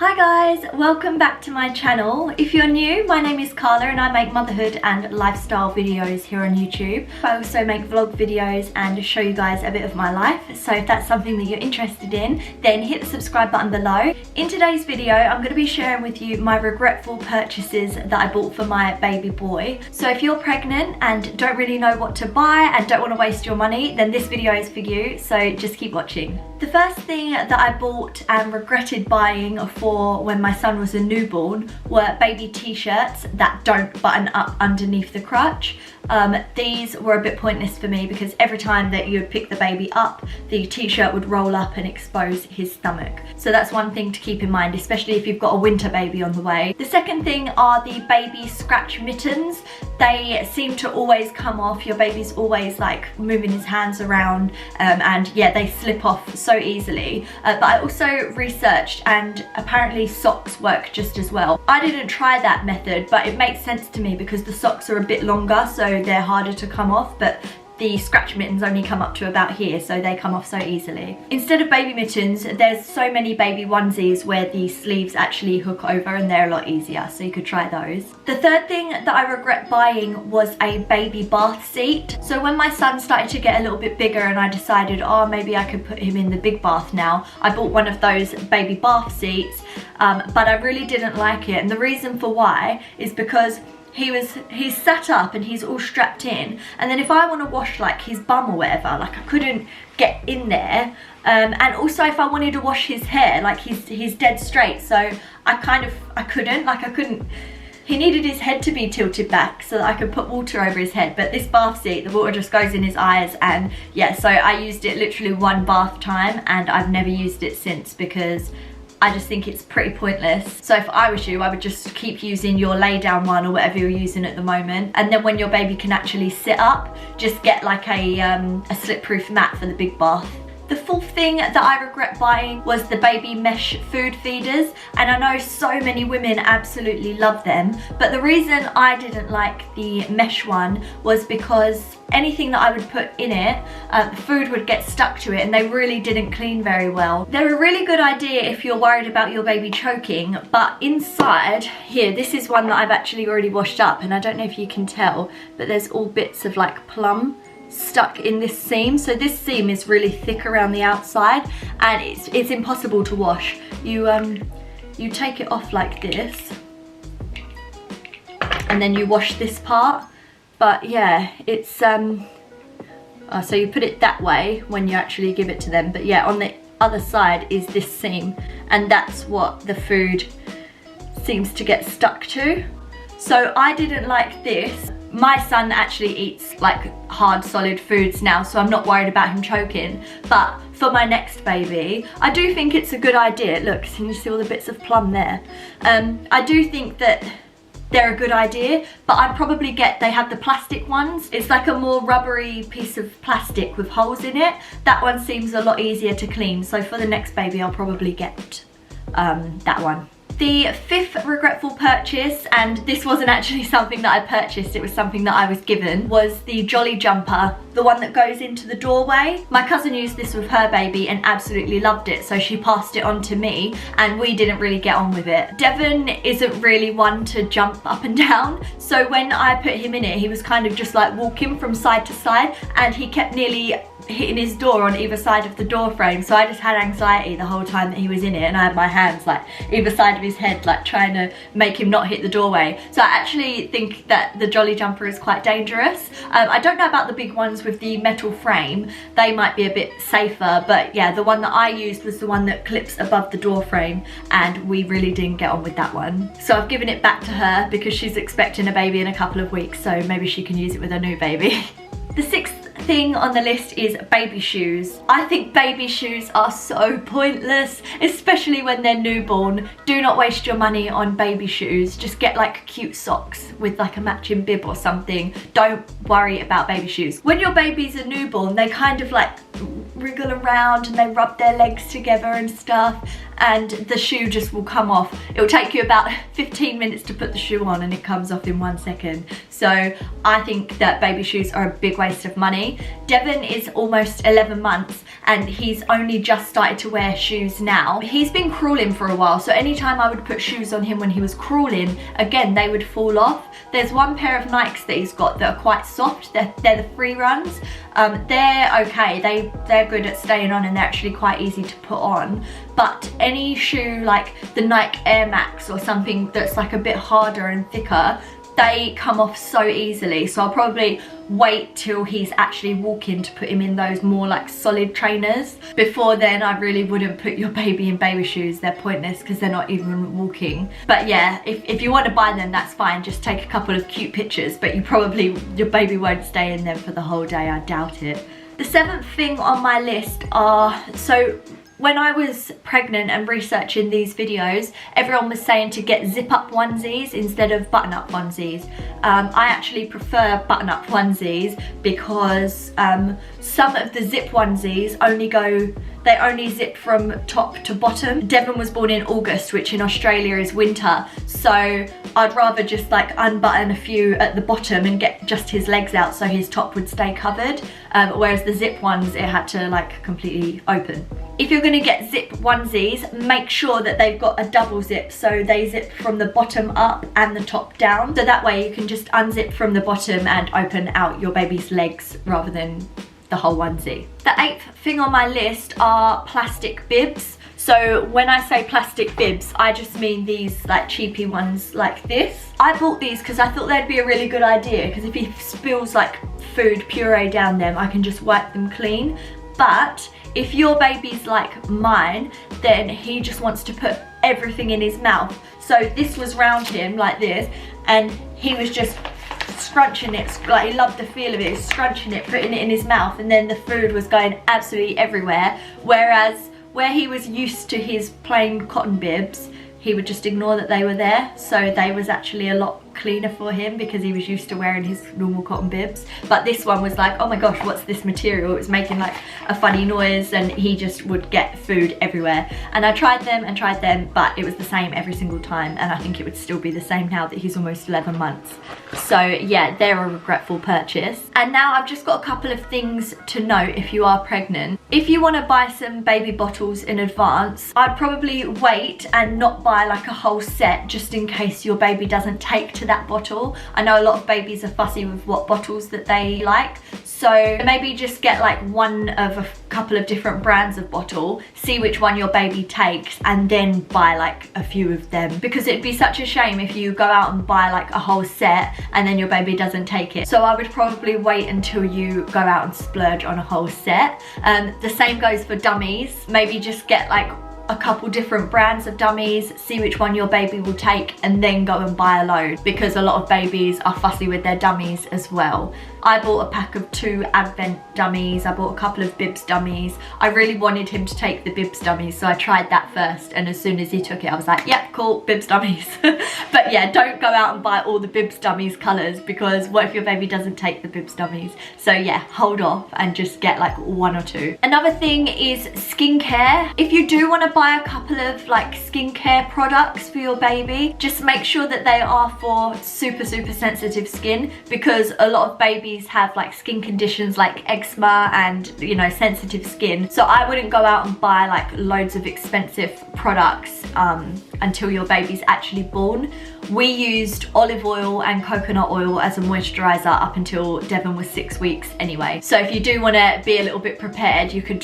Hi guys, welcome back to my channel. If you're new, my name is Carla and I make motherhood and lifestyle videos here on YouTube. I also make vlog videos and show you guys a bit of my life. So if that's something that you're interested in, then hit the subscribe button below. In today's video, I'm going to be sharing with you my regretful purchases that I bought for my baby boy. So if you're pregnant and don't really know what to buy and don't want to waste your money, then this video is for you. So just keep watching. The first thing that I bought and regretted buying for when my son was a newborn were baby t-shirts that don't button up underneath the crotch. These were a bit pointless for me because every time that you would pick the baby up, the t-shirt would roll up and expose his stomach. So that's one thing to keep in mind, especially if you've got a winter baby on the way. The second thing are the baby scratch mittens. They seem to always come off. Your baby's always like moving his hands around and yeah, they slip off so easily. But I also researched and apparently socks work just as well. I didn't try that method, but it makes sense to me because the socks are a bit longer, so they're harder to come off, but the scratch mittens only come up to about here, so they come off so easily. Instead of baby mittens, there's so many baby onesies where the sleeves actually hook over and they're a lot easier, so you could try those. The third thing that I regret buying was a baby bath seat. So when my son started to get a little bit bigger and I decided, oh, maybe I could put him in the big bath now, I bought one of those baby bath seats, but I really didn't like it. And the reason for why is because he's sat up and he's all strapped in, and then if I want to wash like his bum or whatever, like I couldn't get in there, and also if I wanted to wash his hair, like he's dead straight, so I couldn't. He needed his head to be tilted back so that I could put water over his head, but this bath seat, the water just goes in his eyes, and yeah, so I used it literally one bath time and I've never used it since because I just think it's pretty pointless. So if I was you, I would just keep using your lay down one or whatever you're using at the moment. And then when your baby can actually sit up, just get like a slip-proof mat for the big bath. The fourth thing that I regret buying was the baby mesh food feeders, and I know so many women absolutely love them, but the reason I didn't like the mesh one was because anything that I would put in it, the food would get stuck to it and they really didn't clean very well. They're a really good idea if you're worried about your baby choking, but inside here, this is one that I've actually already washed up, and I don't know if you can tell, but there's all bits of like plum stuck in this seam. So this seam is really thick around the outside and it's impossible to wash. You take it off like this and then you wash this part, but yeah, it's so you put it that way when you actually give it to them, but yeah, on the other side is this seam, and that's what the food seems to get stuck to. So I didn't like this. My son actually eats like hard solid foods now, so I'm not worried about him choking, but for my next baby, I do think it's a good idea. Look, can you see all the bits of plum there? I do think that they're a good idea, but I'd probably they have the plastic ones. It's like a more rubbery piece of plastic with holes in it. That one seems a lot easier to clean, so for the next baby I'll probably get that one. The fifth regretful purchase, and this wasn't actually something that I purchased, it was something that I was given, was the Jolly Jumper, the one that goes into the doorway. My cousin used this with her baby and absolutely loved it, so she passed it on to me and we didn't really get on with it. Devon isn't really one to jump up and down, so when I put him in it, he was kind of just like walking from side to side and he kept nearly hitting his door on either side of the door frame, so I just had anxiety the whole time that he was in it, and I had my hands like either side of his head like trying to make him not hit the doorway. So I actually think that the Jolly Jumper is quite dangerous. I don't know about the big ones with the metal frame, they might be a bit safer, but yeah, the one that I used was the one that clips above the door frame and we really didn't get on with that one. So I've given it back to her because she's expecting a baby in a couple of weeks, so maybe she can use it with her new baby. The sixth thing on the list is baby shoes. I think baby shoes are so pointless, especially when they're newborn. Do not waste your money on baby shoes. Just get like cute socks with like a matching bib or something. Don't worry about baby shoes. When your baby's a newborn, they kind of like wriggle around and they rub their legs together and stuff, and the shoe just will come off. It will take you about 15 minutes to put the shoe on and it comes off in 1 second. So I think that baby shoes are a big waste of money. Devon is almost 11 months and he's only just started to wear shoes now. He's been crawling for a while, so anytime I would put shoes on him when he was crawling, again, they would fall off. There's one pair of Nikes that he's got that are quite soft. They're the free runs. They're okay. They're good at staying on and they're actually quite easy to put on. But any shoe like the Nike Air Max or something that's like a bit harder and thicker, they come off so easily. So I'll probably wait till he's actually walking to put him in those more like solid trainers. Before then, I really wouldn't put your baby in baby shoes. They're pointless because they're not even walking. But yeah, if you want to buy them, that's fine. Just take a couple of cute pictures, but your baby won't stay in them for the whole day. I doubt it. The 7th thing on my list are, so when I was pregnant and researching these videos, everyone was saying to get zip-up onesies instead of button-up onesies. I actually prefer button-up onesies because some of the zip onesies they only zip from top to bottom. Devon was born in August, which in Australia is winter, so I'd rather just like unbutton a few at the bottom and get just his legs out so his top would stay covered, whereas the zip ones, it had to like completely open. If you're going to get zip onesies, make sure that they've got a double zip, so they zip from the bottom up and the top down, so that way you can just unzip from the bottom and open out your baby's legs rather than the whole onesie. The 8th thing on my list are plastic bibs. So when I say plastic bibs, I just mean these like cheapy ones like this. I bought these because I thought they'd be a really good idea, because if he spills like food puree down them, I can just wipe them clean. But if your baby's like mine, then he just wants to put everything in his mouth. So this was round him like this, and he was just scrunching it, like he loved the feel of it, scrunching it, putting it in his mouth, and then the food was going absolutely everywhere. Whereas where he was used to his plain cotton bibs, he would just ignore that they were there, so they was actually a lot cleaner for him because he was used to wearing his normal cotton bibs. But this one was like, oh my gosh, what's this material? It was making like a funny noise and he just would get food everywhere. And I tried them, but it was the same every single time, and I think it would still be the same now that he's almost 11 months. So yeah, they're a regretful purchase. And now I've just got a couple of things to note if you are pregnant. If you want to buy some baby bottles in advance, I'd probably wait and not buy like a whole set, just in case your baby doesn't take to that bottle. I know a lot of babies are fussy with what bottles that they like, so maybe just get like one of a couple of different brands of bottle, see which one your baby takes, and then buy like a few of them, because it'd be such a shame if you go out and buy like a whole set and then your baby doesn't take it. So I would probably wait until you go out and splurge on a whole set. The same goes for dummies. Maybe just get like a couple different brands of dummies, see which one your baby will take, and then go and buy a load, because a lot of babies are fussy with their dummies as well. I bought a pack of 2 Advent dummies, I bought a couple of Bibs dummies. I really wanted him to take the Bibs dummies, so I tried that first, and as soon as he took it I was like, yep, cool, Bibs dummies. But yeah, don't go out and buy all the Bibs dummies colours, because what if your baby doesn't take the Bibs dummies? So yeah, hold off and just get like 1 or 2. Another thing is skincare. If you do want to buy a couple of like skincare products for your baby, just make sure that they are for super sensitive skin, because a lot of babies have like skin conditions like eczema and, you know, sensitive skin. So I wouldn't go out and buy like loads of expensive products until your baby's actually born. We used olive oil and coconut oil as a moisturizer up until Devon was 6 weeks anyway. So if you do want to be a little bit prepared, you could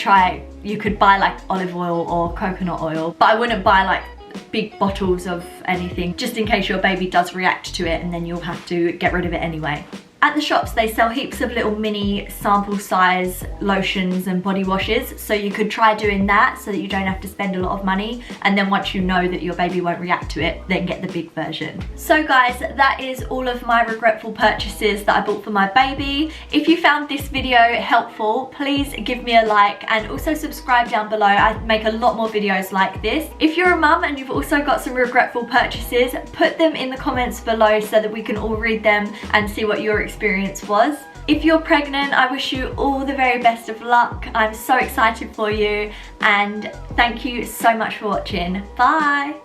buy like olive oil or coconut oil, but I wouldn't buy like big bottles of anything, just in case your baby does react to it and then you'll have to get rid of it anyway. At the shops they sell heaps of little mini sample size lotions and body washes, so you could try doing that so that you don't have to spend a lot of money, and then once you know that your baby won't react to it, then get the big version. So guys, that is all of my regretful purchases that I bought for my baby. If you found this video helpful, please give me a like and also subscribe down below. I make a lot more videos like this. If you're a mum and you've also got some regretful purchases, put them in the comments below so that we can all read them and see what your experience was. If you're pregnant, I wish you all the very best of luck. I'm so excited for you, and thank you so much for watching. Bye.